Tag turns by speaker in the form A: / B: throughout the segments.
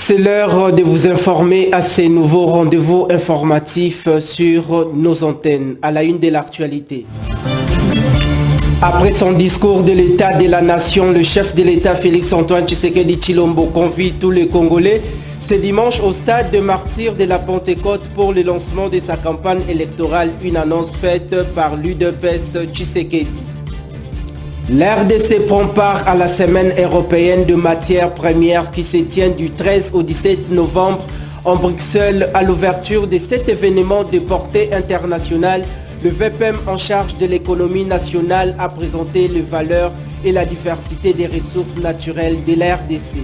A: C'est l'heure de vous informer à ces nouveaux rendez-vous informatifs sur nos antennes, à la une de l'actualité. Après son discours de l'état de la nation, le chef de l'État Félix-Antoine Tshisekedi Tshilombo convie tous les Congolais ce dimanche au stade de martyrs de la Pentecôte pour le lancement de sa campagne électorale, une annonce faite par l'UDPS Tshisekedi. L'RDC prend part à la semaine européenne de matières premières qui se tient du 13 au 17 novembre en Bruxelles. À l'ouverture de cet événement de portée internationale, le VPM en charge de l'économie nationale a présenté les valeurs et la diversité des ressources naturelles de la RDC.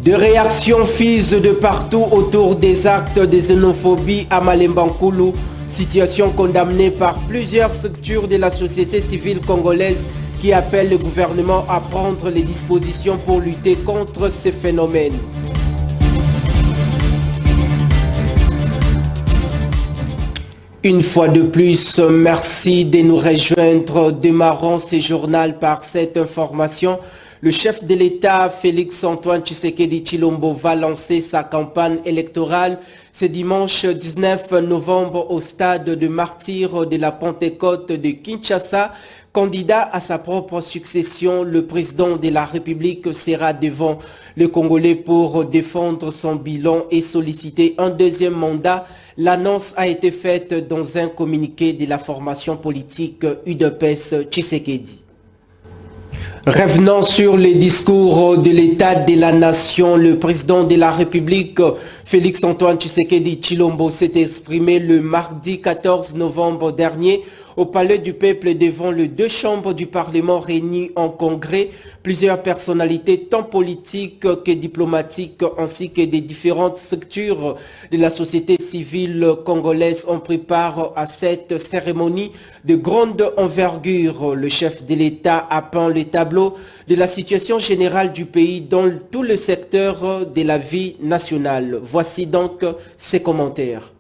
A: Des réactions fusent de partout autour des actes de xénophobie à Malemba-Nkulu, situation condamnée par plusieurs structures de la société civile congolaise qui appellent le gouvernement à prendre les dispositions pour lutter contre ces phénomènes. Une fois de plus, merci de nous rejoindre. Démarrons ce journal par cette information. Le chef de l'État, Félix-Antoine Tshisekedi Tshilombo, va lancer sa campagne électorale ce dimanche 19 novembre au stade de martyrs de la Pentecôte de Kinshasa. Candidat à sa propre succession, le président de la République sera devant le Congolais pour défendre son bilan et solliciter un deuxième mandat. L'annonce a été faite dans un communiqué de la formation politique UDPS Tshisekedi. Revenons sur les discours de l'état de la nation. Le président de la République, Félix-Antoine Tshisekedi Tshilombo, s'est exprimé le mardi 14 novembre dernier au Palais du Peuple devant les deux chambres du Parlement réunies en congrès. Plusieurs personnalités tant politiques que diplomatiques ainsi que des différentes structures de la société civile congolaise ont pris part à cette cérémonie de grande envergure. Le chef de l'État a peint le tableau de la situation générale du pays dans tout le secteur de la vie nationale. Voici donc ses commentaires.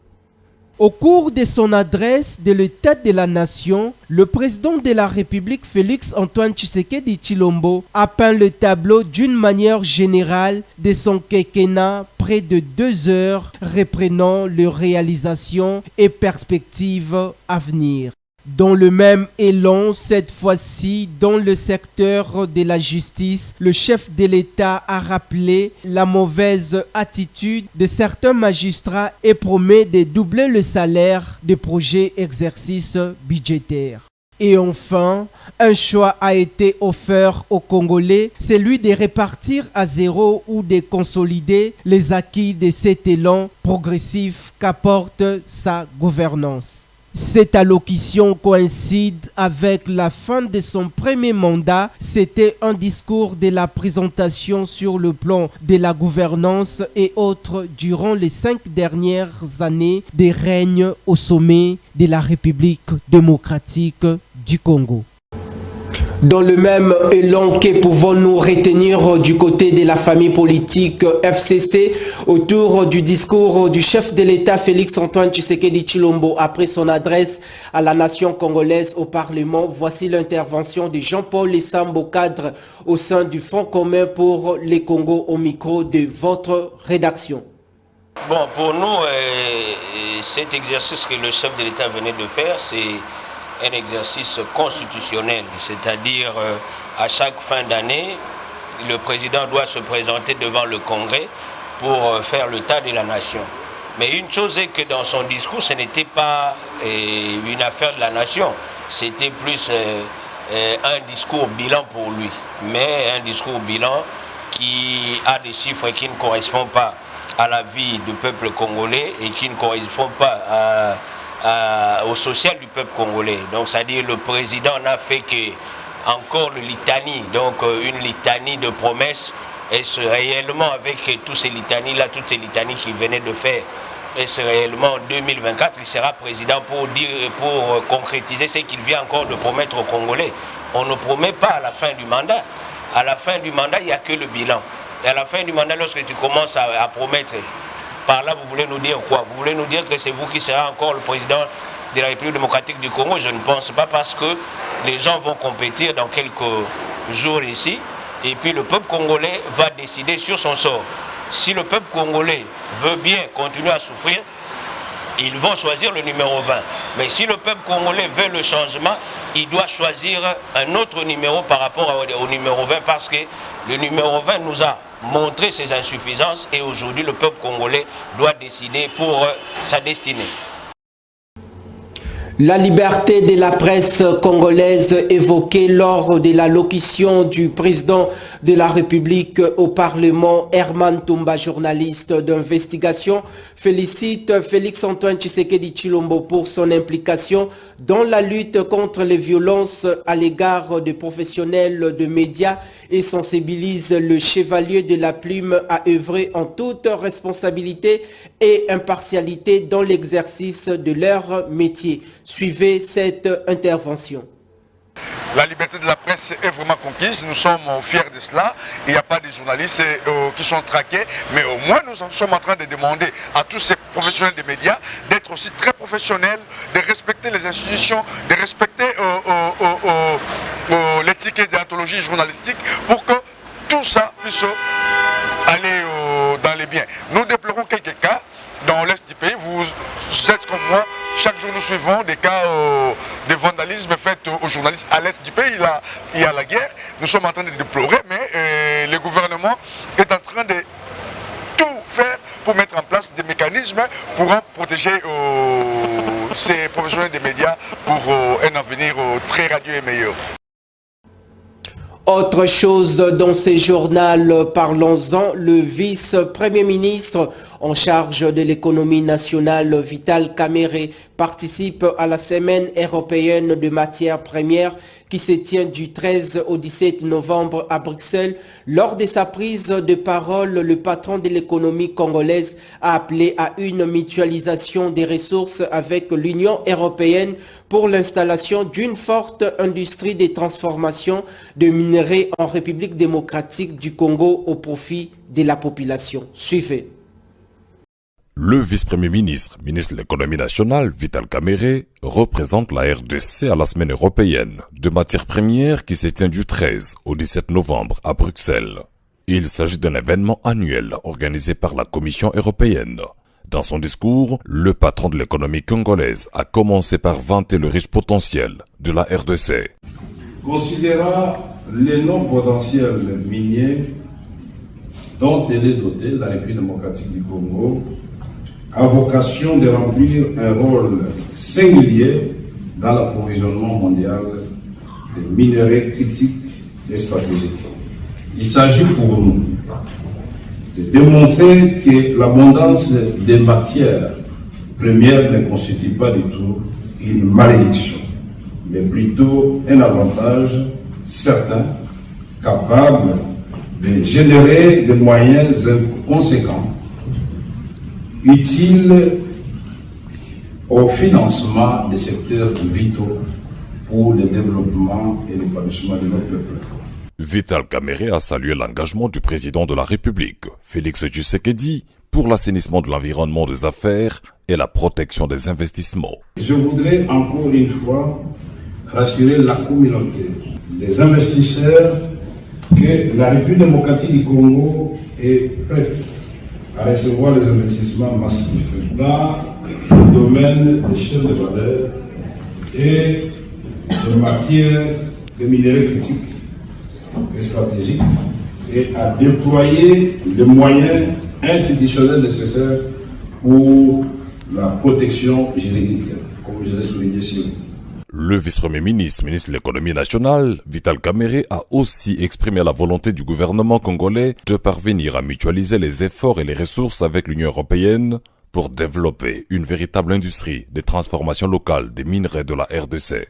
A: Au cours de son adresse de l'état de la nation, le président de la République Félix-Antoine Tshisekedi Tshilombo a peint le tableau d'une manière générale de son quinquennat près de 2 heures reprenant les réalisations et perspectives à venir. Dans le même élan, cette fois-ci, dans le secteur de la justice, le chef de l'État a rappelé la mauvaise attitude de certains magistrats et promet de doubler le salaire des projets exercices budgétaires. Et enfin, un choix a été offert aux Congolais, celui de répartir à zéro ou de consolider les acquis de cet élan progressif qu'apporte sa gouvernance. Cette allocution coïncide avec la fin de son premier mandat. C'était un discours de la présentation sur le plan de la gouvernance et autres durant les 5 dernières années de règne au sommet de la République démocratique du Congo. Dans le même élan, que pouvons-nous retenir du côté de la famille politique FCC autour du discours du chef de l'État Félix-Antoine Tshisekedi Tshilombo après son adresse à la nation congolaise au Parlement? Voici l'intervention de Jean-Paul Lessambo, cadre au sein du Front commun pour les Congos, au micro de votre rédaction.
B: Bon, pour nous, cet exercice que le chef de l'État venait de faire, c'est un exercice constitutionnel, c'est-à-dire à chaque fin d'année, le président doit se présenter devant le Congrès pour faire l'état de la nation. Mais une chose est que dans son discours, ce n'était pas une affaire de la nation, c'était plus un discours bilan pour lui, mais un discours bilan qui a des chiffres qui ne correspondent pas à la vie du peuple congolais et qui ne correspondent pas au social du peuple congolais. Donc, c'est-à-dire le président n'a fait que encore le litanie, donc une litanie de promesses. Est-ce réellement avec toutes ces litanies-là, toutes ces litanies qu'il venait de faire, est-ce réellement en 2024 il sera président pour concrétiser ce qu'il vient encore de promettre aux Congolais? On ne promet pas à la fin du mandat. À la fin du mandat, il n'y a que le bilan. Et à la fin du mandat, lorsque tu commences à promettre, par là, vous voulez nous dire quoi? Vous voulez nous dire que c'est vous qui serez encore le président de la République démocratique du Congo? Je ne pense pas, parce que les gens vont compétir dans quelques jours ici et puis le peuple congolais va décider sur son sort. Si le peuple congolais veut bien continuer à souffrir, ils vont choisir le numéro 20. Mais si le peuple congolais veut le changement, il doit choisir un autre numéro par rapport au numéro 20 parce que le numéro 20 nous a montré ses insuffisances et aujourd'hui le peuple congolais doit décider pour sa destinée.
A: La liberté de la presse congolaise évoquée lors de l'allocution du président de la République au Parlement, Herman Tumba, journaliste d'investigation, félicite Félix-Antoine Tshisekedi Tshilombo pour son implication dans la lutte contre les violences à l'égard des professionnels de médias et sensibilise le chevalier de la plume à œuvrer en toute responsabilité et impartialité dans l'exercice de leur métier. Suivez cette intervention.
C: La liberté de la presse est vraiment conquise, nous sommes fiers de cela. Il n'y a pas de journalistes qui sont traqués, mais au moins nous sommes en train de demander à tous ces professionnels des médias d'être aussi très professionnels, de respecter les institutions, de respecter l'éthique et déontologie journalistique pour que tout ça puisse aller dans les biens. Nous déplorons quelques cas dans l'Est du pays, vous êtes comme moi. Chaque jour, nous suivons des cas de vandalisme faits aux journalistes à l'est du pays. Il y a la guerre. Nous sommes en train de déplorer, mais le gouvernement est en train de tout faire pour mettre en place des mécanismes pour protéger ces professionnels des médias pour un avenir très radieux et meilleur.
A: Autre chose dans ce journal, parlons-en, le vice-premier ministre en charge de l'économie nationale, Vital Kamerhe, participe à la semaine européenne de matières premières qui se tient du 13 au 17 novembre à Bruxelles. Lors de sa prise de parole, le patron de l'économie congolaise a appelé à une mutualisation des ressources avec l'Union européenne pour l'installation d'une forte industrie de transformation de minerais en République démocratique du Congo au profit de la population. Suivez.
D: Le vice-premier ministre, ministre de l'économie nationale, Vital Kamerhe, représente la RDC à la semaine européenne de matières premières qui se tient du 13 au 17 novembre à Bruxelles. Il s'agit d'un événement annuel organisé par la Commission européenne. Dans son discours, le patron de l'économie congolaise a commencé par vanter le riche potentiel de la RDC.
E: Considérant l'énorme potentiel minier dont elle est dotée, la République démocratique du Congo a vocation de remplir un rôle singulier dans l'approvisionnement mondial des minerais critiques et stratégiques. Il s'agit pour nous de démontrer que l'abondance des matières premières ne constitue pas du tout une malédiction, mais plutôt un avantage certain, capable de générer des moyens conséquents utiles au financement des secteurs vitaux pour le développement et l'épanouissement de notre peuple.
D: Vital Kamerhe a salué l'engagement du président de la République, Félix Tshisekedi, pour l'assainissement de l'environnement des affaires et la protection des investissements.
E: Je voudrais encore une fois rassurer la communauté des investisseurs que la République démocratique du Congo est prête à recevoir les investissements massifs dans le domaine des chaînes de valeur et de matières de minerais critiques et stratégiques et à déployer les moyens institutionnels nécessaires pour la protection juridique, comme je l'ai souligné ici.
D: Le vice-premier ministre, ministre de l'économie nationale, Vital Kamerhe, a aussi exprimé la volonté du gouvernement congolais de parvenir à mutualiser les efforts et les ressources avec l'Union européenne pour développer une véritable industrie de transformation locale des minerais de la RDC.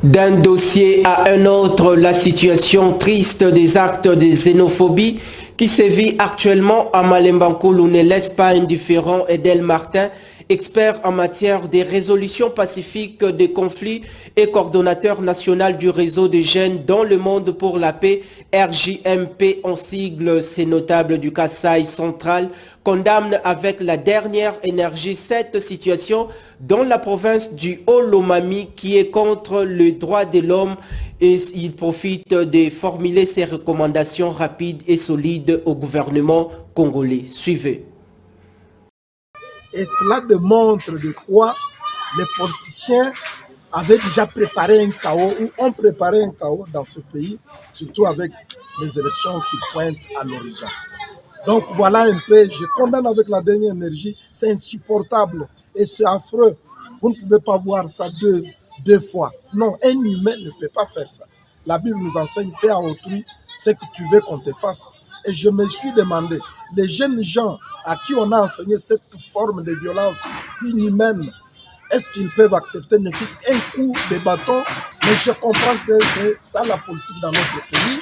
A: D'un dossier à un autre, la situation triste des actes de xénophobie qui sévit actuellement à Malemba Nkulu ne laisse pas indifférent Edel Martin, expert en matière de résolution pacifique des conflits et coordonnateur national du réseau des jeunes dans le monde pour la paix, RJMP en sigle, ces notables du Kasaï central condamnent avec la dernière énergie cette situation dans la province du Haut-Lomami qui est contre le droit de l'homme et il profite de formuler ses recommandations rapides et solides au gouvernement congolais. Suivez.
F: Et cela démontre de quoi les politiciens avaient déjà préparé un chaos ou ont préparé un chaos dans ce pays, surtout avec les élections qui pointent à l'horizon. Donc voilà un peu, je condamne avec la dernière énergie, c'est insupportable et c'est affreux. Vous ne pouvez pas voir ça deux fois. Non, un humain ne peut pas faire ça. La Bible nous enseigne, fais à autrui ce que tu veux qu'on te fasse. Et je me suis demandé, les jeunes gens à qui on a enseigné cette forme de violence inhumaine, est-ce qu'ils peuvent accepter ne fût-ce qu'un coup de bâton? Mais je comprends que c'est ça la politique dans notre pays.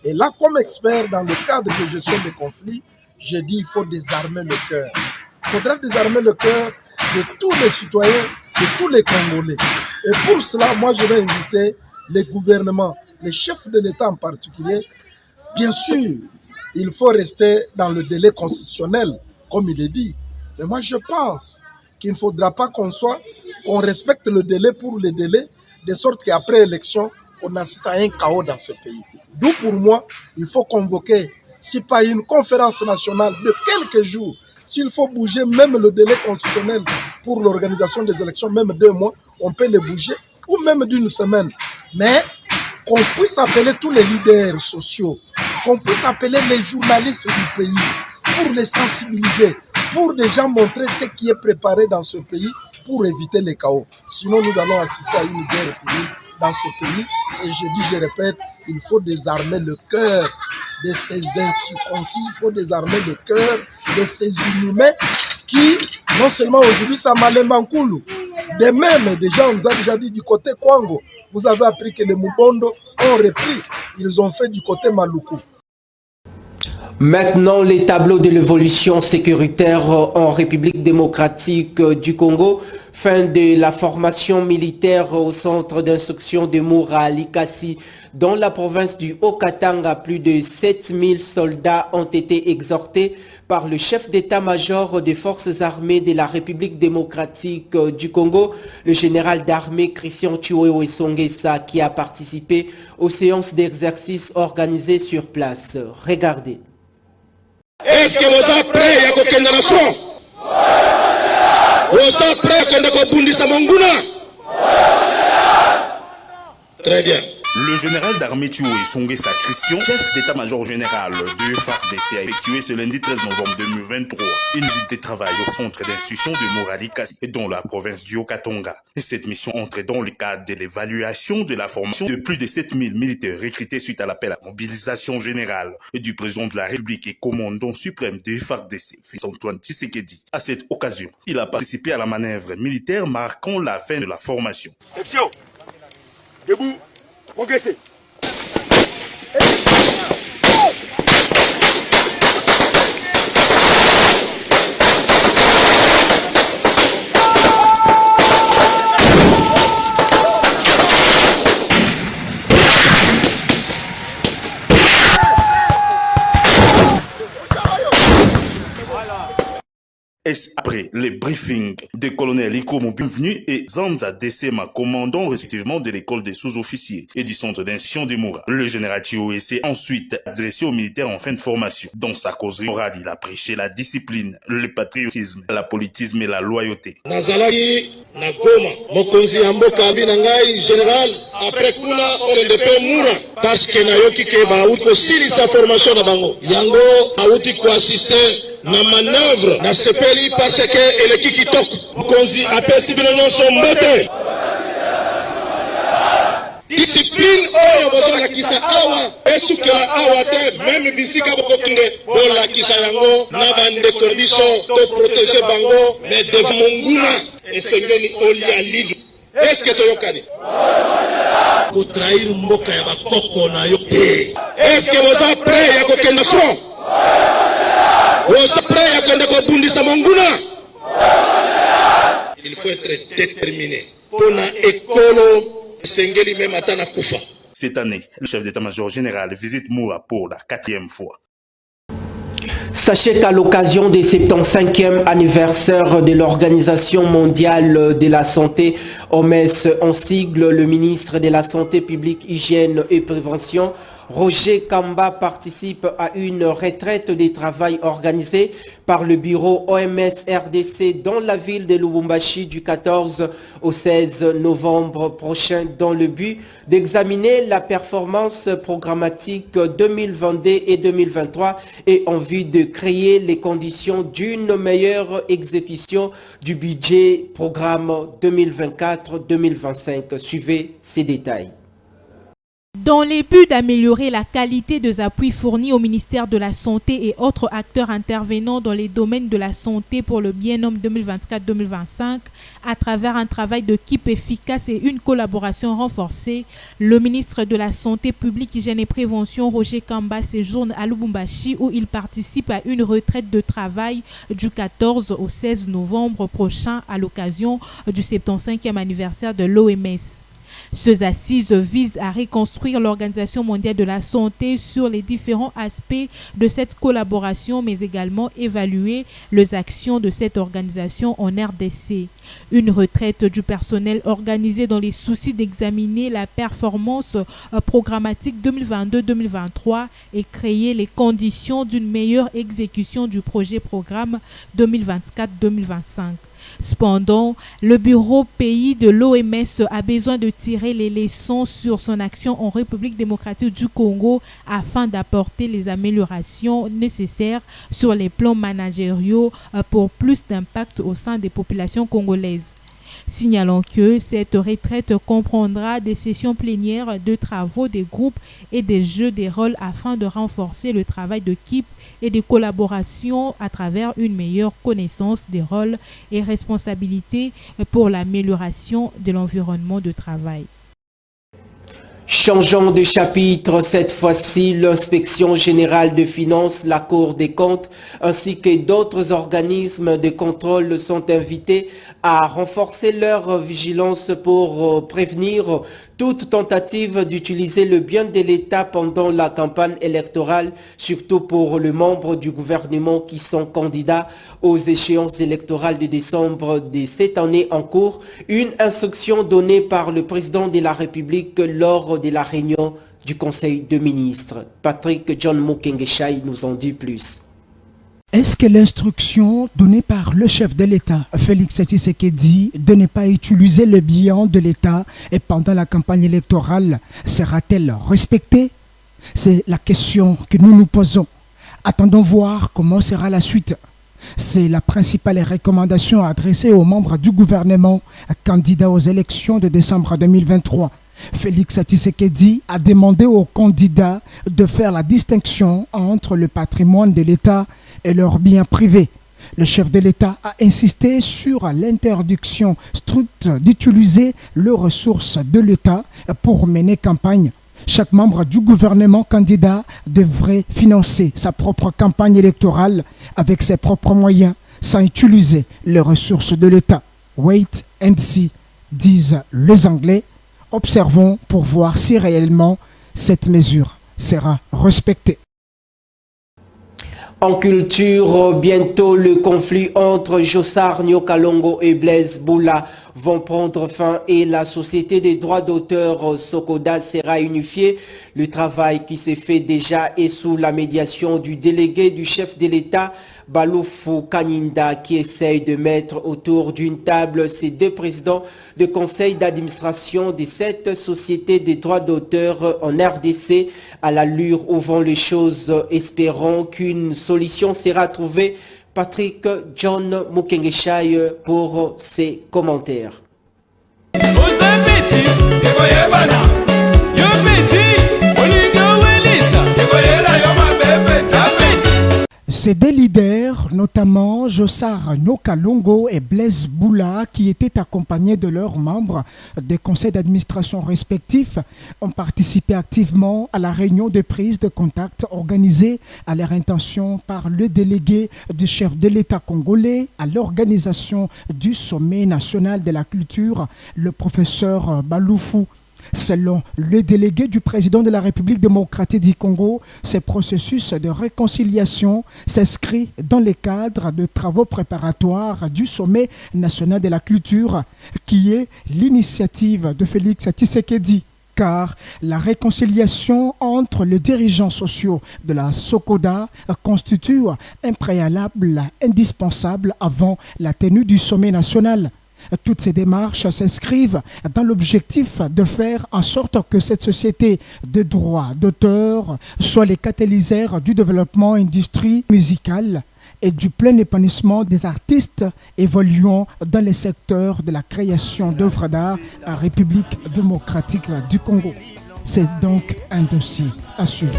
F: Et là, comme expert dans le cadre de gestion des conflits, j'ai dit qu'il faut désarmer le cœur. Il faudra désarmer le cœur de tous les citoyens, de tous les Congolais. Et pour cela, moi, je vais inviter les gouvernements, les chefs de l'État en particulier. Bien sûr, il faut rester dans le délai constitutionnel, comme il est dit. Mais moi, je pense qu'il ne faudra pas qu'on respecte le délai pour le délai, de sorte qu'après l'élection, on assiste à un chaos dans ce pays. D'où pour moi, il faut convoquer, si pas une conférence nationale de quelques jours, s'il faut bouger même le délai constitutionnel pour l'organisation des élections, même 2 mois, on peut les bouger, ou même d'une semaine. Mais qu'on puisse appeler tous les leaders sociaux, qu'on puisse appeler les journalistes du pays pour les sensibiliser, pour déjà montrer ce qui est préparé dans ce pays pour éviter les chaos. Sinon, nous allons assister à une guerre civile dans ce pays. Et je répète, il faut désarmer le cœur de ces incirconcis, il faut désarmer le cœur de ces inhumains qui, non seulement aujourd'hui, ça m'a les mancoulou. De même, déjà, on nous a déjà dit du côté Kwango, vous avez appris que les Mubondo ont repris, ils ont fait du côté Maluku.
A: Maintenant, les tableaux de l'évolution sécuritaire en République démocratique du Congo. Fin de la formation militaire au centre d'instruction de Moura à Likasi. Dans la province du Haut-Katanga, plus de 7000 soldats ont été exhortés par le chef d'état-major des forces armées de la République démocratique du Congo, le général d'armée Christian Chiwewe Songesa, qui a participé aux séances d'exercice organisées sur place. Regardez.
G: Est-ce que vous êtes prêts à kokenda na front? Vous êtes prêts à kokenda kobundisa monguna? Très bien.
H: Le général d'armée Chiwewe Songesa Christian, chef d'état-major général de FARDC, a effectué ce lundi 13 novembre 2023 une visite de travail au centre d'instruction de Moura Likasi dans la province du Haut-Katanga. Cette mission entre dans le cadre de l'évaluation de la formation de plus de 7000 militaires recrutés suite à l'appel à mobilisation générale du président de la République et commandant suprême de FARDC, Félix-Antoine Tshisekedi. À cette occasion, il a participé à la manœuvre militaire marquant la fin de la formation.
G: Section, debout. Progressez.
H: Est-ce après les briefings des colonels Ikomo Bienvenu et Zanza Desema, commandant respectivement de l'école des sous-officiers et du centre d'instruction de Moura. Le général Chiwewe s'est ensuite adressé aux militaires en fin de formation. Dans sa causerie orale, il a prêché la discipline, le patriotisme, la politisme et la loyauté.
G: Nazalaki na Goma, mokonzi ya mboka abina ngai général après kuna okende pe Moura parce que nayoki ke bauti kosilisa formation na bango. Yango auti ko assister na manœuvre na sepeli parce que eleki kitoko mokonzi apesi bino nyonso mbote discipline oyo bozolakisa awa esukela awa te meme bisika bokokunde bolakisa yango na bandeko biso to protéger bango mais devant monguna esengeli olia lidu. Est-ce que toyokani kotrahir mboka ya bakoko na yo te? Est-ce que boza prêt ya kokenda front? Vous êtes prêts à kobundisa monguna? faut être déterminé. Pona ekolo sengeli même atana kufa.
H: Cette année, le chef d'état-major général visite Moura pour la 4e fois.
A: Sachez qu'à l'occasion du 75e anniversaire de l'Organisation mondiale de la santé, OMS en sigle, le ministre de la Santé publique, Hygiène et Prévention, Roger Kamba, participe à une retraite de travail organisée par le bureau OMS RDC dans la ville de Lubumbashi du 14 au 16 novembre prochain dans le but d'examiner la performance programmatique 2022 et 2023 et en vue de créer les conditions d'une meilleure exécution du budget programme 2024-2025. Suivez ces détails.
I: Dans les buts d'améliorer la qualité des appuis fournis au ministère de la Santé et autres acteurs intervenant dans les domaines de la santé pour le biennum 2024-2025, à travers un travail d'équipe efficace et une collaboration renforcée, le ministre de la Santé publique, Hygiène et Prévention, Roger Kamba, séjourne à Lubumbashi où il participe à une retraite de travail du 14 au 16 novembre prochain à l'occasion du 75e anniversaire de l'OMS. Ces assises visent à reconstruire l'Organisation mondiale de la santé sur les différents aspects de cette collaboration, mais également évaluer les actions de cette organisation en RDC. Une retraite du personnel organisée dans les soucis d'examiner la performance programmatique 2022-2023 et créer les conditions d'une meilleure exécution du projet programme 2024-2025. Cependant, le bureau pays de l'OMS a besoin de tirer les leçons sur son action en République démocratique du Congo afin d'apporter les améliorations nécessaires sur les plans managériaux pour plus d'impact au sein des populations congolaises. Signalons que cette retraite comprendra des sessions plénières de travaux des groupes et des jeux des rôles afin de renforcer le travail d'équipe et de collaboration à travers une meilleure connaissance des rôles et responsabilités pour l'amélioration de l'environnement de travail.
A: Changeons de chapitre, cette fois-ci, l'inspection générale de finances, la Cour des comptes, ainsi que d'autres organismes de contrôle sont invités à renforcer leur vigilance pour prévenir toute tentative d'utiliser le bien de l'État pendant la campagne électorale, surtout pour les membres du gouvernement qui sont candidats aux échéances électorales de décembre de cette année en cours. Une instruction donnée par le président de la République lors de la réunion du Conseil de ministres. Patrick John Mukengeshaï nous en dit plus.
J: Est-ce que l'instruction donnée par le chef de l'État, Félix Tshisekedi, de ne pas utiliser le bilan de l'État et pendant la campagne électorale sera-t-elle respectée? C'est la question que nous nous posons. Attendons voir comment sera la suite. C'est la principale recommandation adressée aux membres du gouvernement candidats aux élections de décembre 2023. Félix Tshisekedi a demandé aux candidats de faire la distinction entre le patrimoine de l'État et leurs biens privés. Le chef de l'État a insisté sur l'interdiction stricte d'utiliser les ressources de l'État pour mener campagne. Chaque membre du gouvernement candidat devrait financer sa propre campagne électorale avec ses propres moyens, sans utiliser les ressources de l'État. Wait and see, disent les Anglais. Observons pour voir si réellement cette mesure sera respectée.
A: En culture, bientôt le conflit entre Jossar Nyokalongo et Blaise Boula vont prendre fin et la société des droits d'auteur Sokoda sera unifiée. Le travail qui s'est fait déjà est sous la médiation du délégué du chef de l'État, Baloufou Kaninda, qui essaye de mettre autour d'une table ces deux présidents de conseil d'administration de cette société des droits d'auteur en RDC. À l'allure où vont les choses, espérons qu'une solution sera trouvée. Patrick John Mukengeshaï pour ses commentaires.
J: Ces deux leaders, notamment Jossar Nokalongo et Blaise Boula, qui étaient accompagnés de leurs membres des conseils d'administration respectifs, ont participé activement à la réunion de prise de contact organisée à leur intention par le délégué du chef de l'État congolais à l'organisation du sommet national de la culture, le professeur Baloufou. Selon le délégué du président de la République démocratique du Congo, ce processus de réconciliation s'inscrit dans le cadre de travaux préparatoires du sommet national de la culture, qui est l'initiative de Félix Tshisekedi. Car la réconciliation entre les dirigeants sociaux de la SOCODA constitue un préalable indispensable avant la tenue du sommet national. Toutes ces démarches s'inscrivent dans l'objectif de faire en sorte que cette société de droit d'auteur soit les catalyseurs du développement industrie musicale et du plein épanouissement des artistes évoluant dans les secteurs de la création d'œuvres d'art en République démocratique du Congo. C'est donc un dossier à suivre.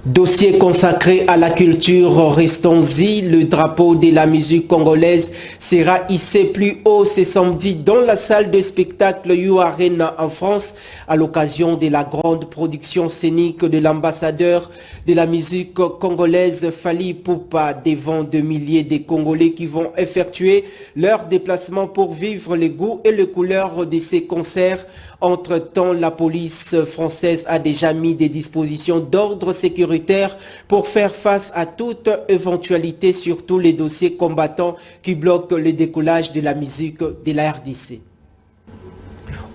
A: Dossier consacré à la culture, restons-y. Le drapeau de la musique congolaise sera hissé plus haut ce samedi dans la salle de spectacle U Arena en France à l'occasion de la grande production scénique de l'ambassadeur de la musique congolaise Fally Ipupa devant de milliers de Congolais qui vont effectuer leur déplacement pour vivre les goûts et les couleurs de ces concerts. Entre-temps, la police française a déjà mis des dispositions d'ordre sécuritaire pour faire face à toute éventualité, surtout les dossiers combattants qui bloquent le décollage de la musique de la RDC.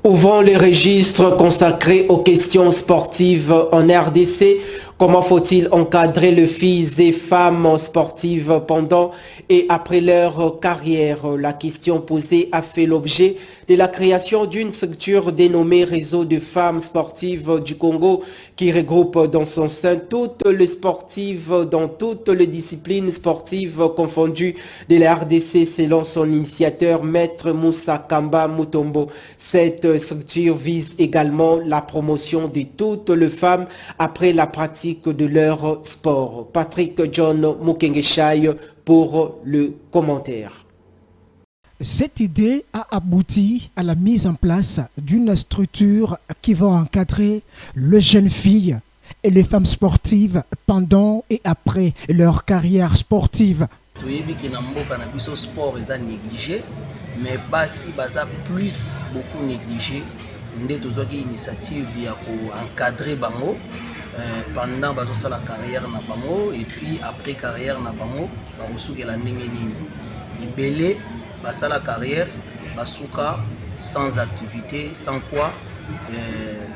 A: Ouvrons les registres consacrés aux questions sportives en RDC. Comment faut-il encadrer les filles et femmes sportives pendant et après leur carrière? La question posée a fait l'objet de la création d'une structure dénommée Réseau de femmes sportives du Congo qui regroupe dans son sein toutes les sportives dans toutes les disciplines sportives confondues de la RDC selon son initiateur Maître Moussa Kamba Mutombo. Cette structure vise également la promotion de toutes les femmes après la pratique de leur sport. Patrick John Mukengeshaï pour le commentaire.
J: Cette idée a abouti à la mise en place d'une structure qui va encadrer les jeunes filles et les femmes sportives pendant et après leur carrière sportive.
K: Sport est négligé, mais basi baza plus beaucoup négligé. Nous avons une initiative pour encadrer bango pendant la carrière na bango et puis après carrière na bango barosuke la ndenge nini ibele basa la carrière basuka sans activité sans quoi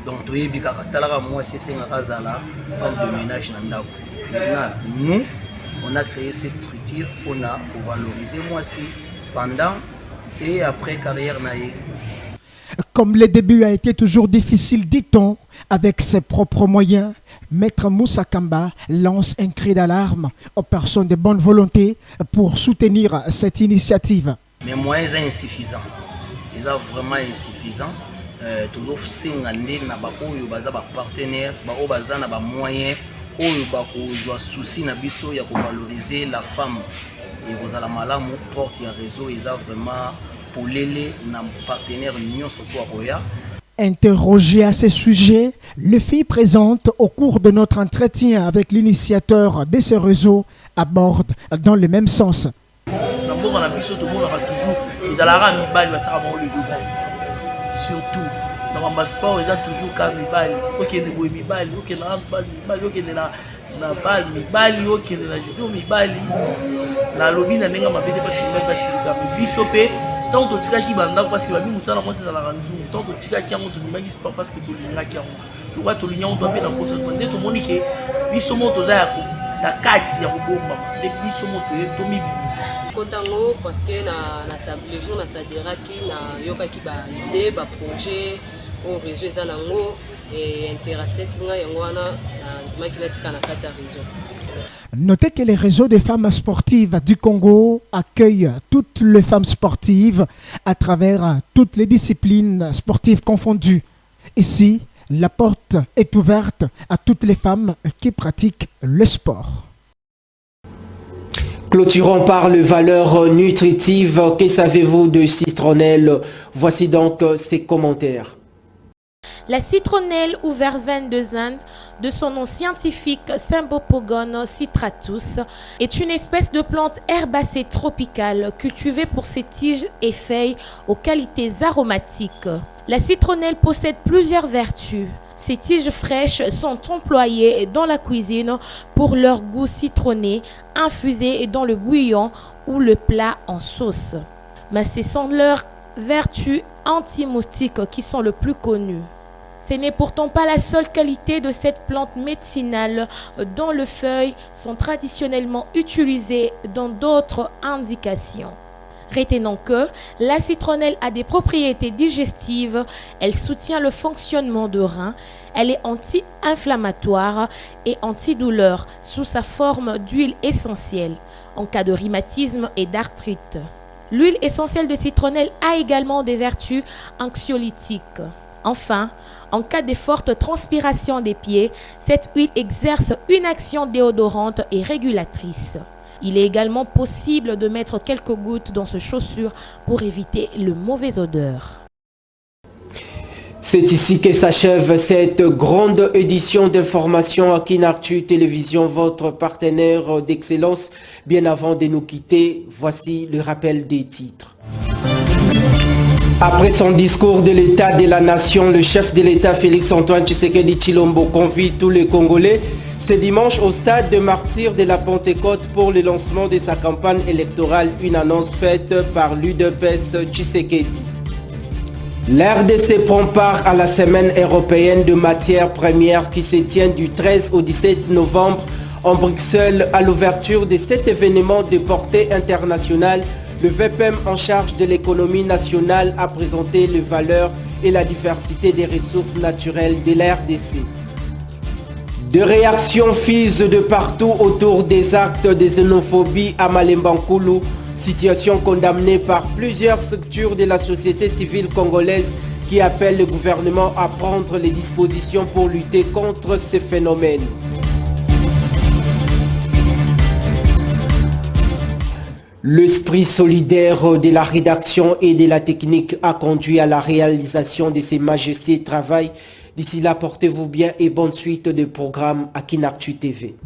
K: donc toyebi kaka talaka moi c'est ngakazala femme de ménage na ndako. Maintenant nous on a créé cette structure pour valoriser moi si pendant et après carrière na.
J: Comme le début a été toujours difficile, dit-on, avec ses propres moyens, Maître Moussa Kamba lance un cri d'alarme aux personnes de bonne volonté pour soutenir cette initiative.
K: Mais moyens sont insuffisants. Ils sont vraiment insuffisants. Toujours singandé na ba oyo baza ba partenaire, ba o baza na ba moyens, oyo ba ko joa souci na biso ya ko valoriser la femme. Et Rosala Malamu porte un réseau, ils ont vraiment pour les partenaires Union surtout à Roya.
J: Interrogé à ce sujet, les filles présentes au cours de notre entretien avec l'initiateur de ce réseau abordent dans le même sens.
L: Surtout dans le sport, ils ont toujours comme Mibali. Ok, les Mibali, ok, na bal Mibali, ok, na judo Mibali. Na lobby na nenga mabete parce que même pas si le cas. Bisopé, tant que tu qui banda parce que babi musala moi c'est dans la ranzou. Tant que tu qui amoto mibali c'est pas parce que tu l'as qui amoto. Le roi tu l'union doit bien dans poste demander tout monde que bisomo to za ya na kati ya kubomba. Les bisomo to mibili.
M: Kotango parce que na le jour na sadira qui na yoka ki ba idée ba projet au réseau ezanango et intéressé kinga yango wana ndima ki latika na kati ya réseau.
J: Notez que les réseaux des femmes sportives du Congo accueillent toutes les femmes sportives à travers toutes les disciplines sportives confondues. Ici, La porte est ouverte à toutes les femmes qui pratiquent le sport.
A: Clôturons par les valeurs nutritives. Que savez-vous de citronnelle? Voici donc ses commentaires.
N: La citronnelle ou verveine de Inde, de son nom scientifique Symbopogon citratus, est une espèce de plante herbacée tropicale cultivée pour ses tiges et feuilles aux qualités aromatiques. La citronnelle possède plusieurs vertus. Ces tiges fraîches sont employées dans la cuisine pour leur goût citronné, infusées dans le bouillon ou le plat en sauce. Mais ce sont leurs vertus anti-moustiques qui sont le plus connues. Ce n'est pourtant pas la seule qualité de cette plante médicinale dont les feuilles sont traditionnellement utilisées dans d'autres indications. Retenons que la citronnelle a des propriétés digestives, elle soutient le fonctionnement de rein, elle est anti-inflammatoire et antidouleur sous sa forme d'huile essentielle en cas de rhumatisme et d'arthrite. L'huile essentielle de citronnelle a également des vertus anxiolytiques. Enfin, en cas de forte transpiration des pieds, cette huile exerce une action déodorante et régulatrice. Il est également possible de mettre quelques gouttes dans ce chaussure pour éviter le mauvais odeur.
A: C'est ici que s'achève cette grande édition d'information à Kinartu Télévision, votre partenaire d'excellence. Bien avant de nous quitter, voici le rappel des titres. Après son discours de l'état de la nation, le chef de l'État Félix Antoine Tshisekedi Tshilombo convie tous les Congolais ce dimanche au stade de martyrs de la Pentecôte pour le lancement de sa campagne électorale, une annonce faite par l'UDPS Tshisekedi. L'RDC prend part à la semaine européenne de matières premières qui se tient du 13 au 17 novembre en Bruxelles. À l'ouverture de cet événement de portée internationale, le VPM en charge de l'économie nationale a présenté les valeurs et la diversité des ressources naturelles de l'RDC. Des réactions fusent de partout autour des actes de xénophobie à Malembankulu, situation condamnée par plusieurs structures de la société civile congolaise qui appellent le gouvernement à prendre les dispositions pour lutter contre ces phénomènes. L'esprit solidaire de la rédaction et de la technique a conduit à la réalisation de ces majestueux travaux. D'ici là, portez-vous bien et bonne suite de programmes à Kinartu TV.